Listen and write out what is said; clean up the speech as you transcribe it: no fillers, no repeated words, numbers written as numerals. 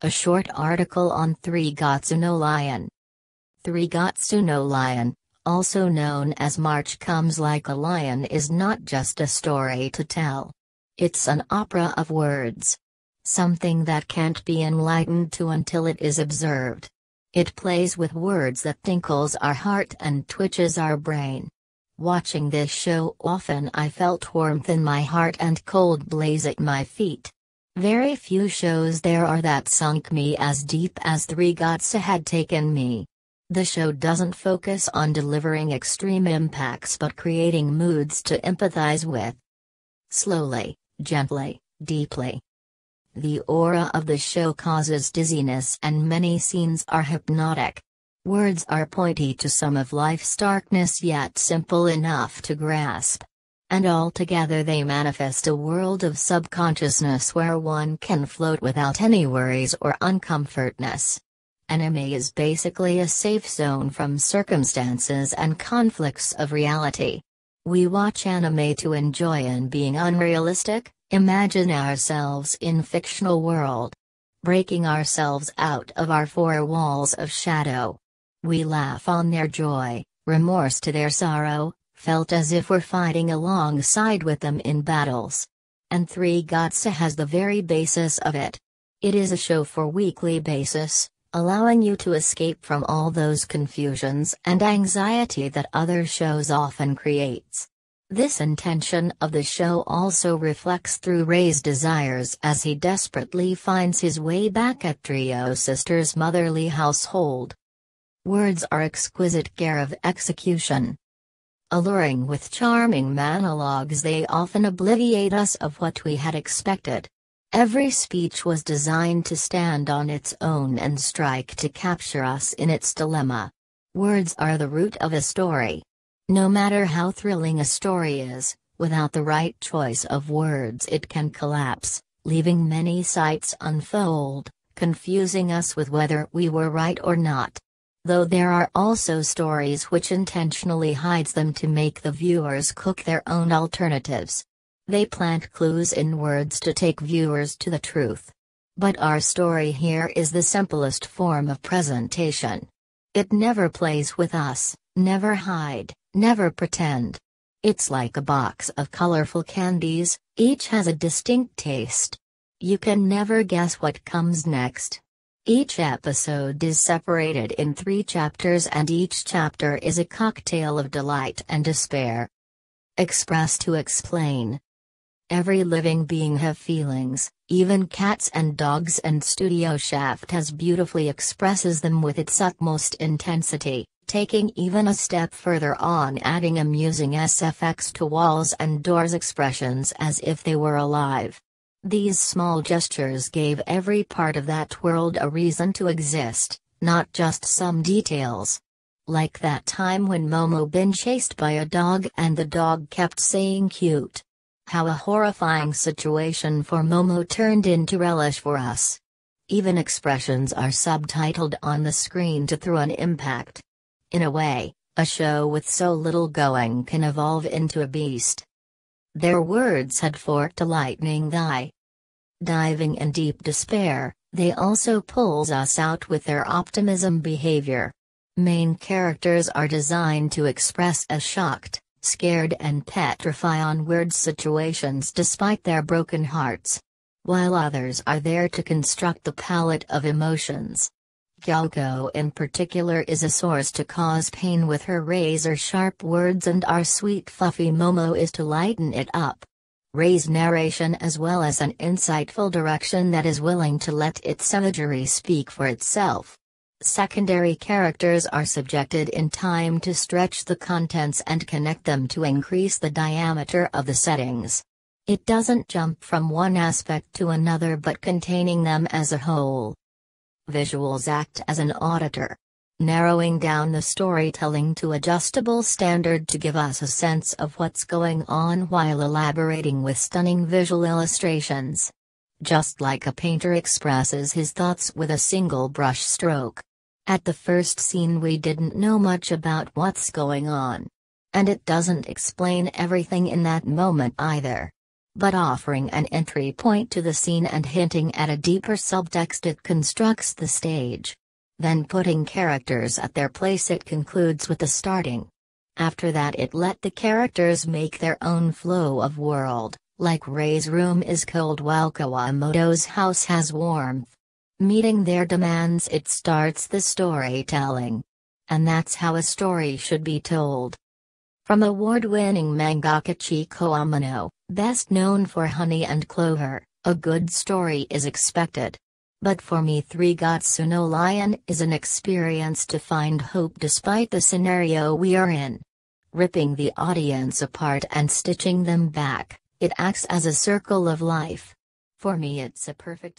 A short article on Three Gatsu no Lion. Three Gatsu no Lion, also known as March Comes Like a Lion, is not just a story to tell. It's an opera of words. Something that can't be enlightened to until it is observed. It plays with words that tinkles our heart and twitches our brain. Watching this show, often I felt warmth in my heart and cold blaze at my feet. Very few shows there are that sunk me as deep as Three Gatsu had taken me. The show doesn't focus on delivering extreme impacts but creating moods to empathize with. Slowly, gently, deeply. The aura of the show causes dizziness and many scenes are hypnotic. Words are pointy to some of life's darkness yet simple enough to grasp. And altogether they manifest a world of subconsciousness where one can float without any worries or uncomfortness. Anime is basically a safe zone from circumstances and conflicts of reality. We watch anime to enjoy and being unrealistic, imagine ourselves in fictional world. Breaking ourselves out of our four walls of shadow. We laugh on their joy, remorse to their sorrow, felt as if we're fighting alongside with them in battles. And Three Gatsu has the very basis of it. It is a show for weekly basis, allowing you to escape from all those confusions and anxiety that other shows often creates. This intention of the show also reflects through Rei's desires as he desperately finds his way back at Trio Sisters' motherly household. Words are exquisite care of execution. Alluring with charming monologues, they often obliviate us of what we had expected. Every speech was designed to stand on its own and strike to capture us in its dilemma. Words are the root of a story. No matter how thrilling a story is, without the right choice of words it can collapse, leaving many sights unfold, confusing us with whether we were right or not. Though there are also stories which intentionally hides them to make the viewers cook their own alternatives. They plant clues in words to take viewers to the truth. But our story here is the simplest form of presentation. It never plays with us, never hide, never pretend. It's like a box of colorful candies, each has a distinct taste. You can never guess what comes next. Each episode is separated in 3 chapters and each chapter is a cocktail of delight and despair. Express to explain. Every living being have feelings, even cats and dogs, and Studio Shaft as beautifully expresses them with its utmost intensity, taking even a step further on, adding amusing SFX to walls and doors expressions as if they were alive. These small gestures gave every part of that world a reason to exist, not just some details. Like that time when Momo been chased by a dog and the dog kept saying cute. How a horrifying situation for Momo turned into relish for us. Even expressions are subtitled on the screen to throw an impact. In a way, a show with so little going can evolve into a beast. Their words had forked a lightning eye. Diving in deep despair, they also pulls us out with their optimism behavior. Main characters are designed to express a shocked, scared and petrify on weird situations despite their broken hearts. While others are there to construct the palette of emotions. Kyoko in particular is a source to cause pain with her razor-sharp words, and our sweet fluffy Momo is to lighten it up. Rei's narration as well as an insightful direction that is willing to let its imagery speak for itself. Secondary characters are subjected in time to stretch the contents and connect them to increase the diameter of the settings. It doesn't jump from one aspect to another but containing them as a whole. Visuals act as an auditor, narrowing down the storytelling to adjustable standard to give us a sense of what's going on while elaborating with stunning visual illustrations. Just like a painter expresses his thoughts with a single brush stroke. At the first scene we didn't know much about what's going on. And it doesn't explain everything in that moment either. but offering an entry point to the scene and hinting at a deeper subtext. It constructs the stage. Then putting characters at their place, it concludes with the starting. After that it let the characters make their own flow of world, like Rei's room is cold while Kawamoto's house has warmth. Meeting their demands, it starts the storytelling. And that's how a story should be told. From award-winning mangaka Chiko Amano, best known for Honey and Clover, a good story is expected. But for me, Three Gatsu no Lion is an experience to find hope despite the scenario we are in. Ripping the audience apart and stitching them back, it acts as a circle of life. For me, it's a perfect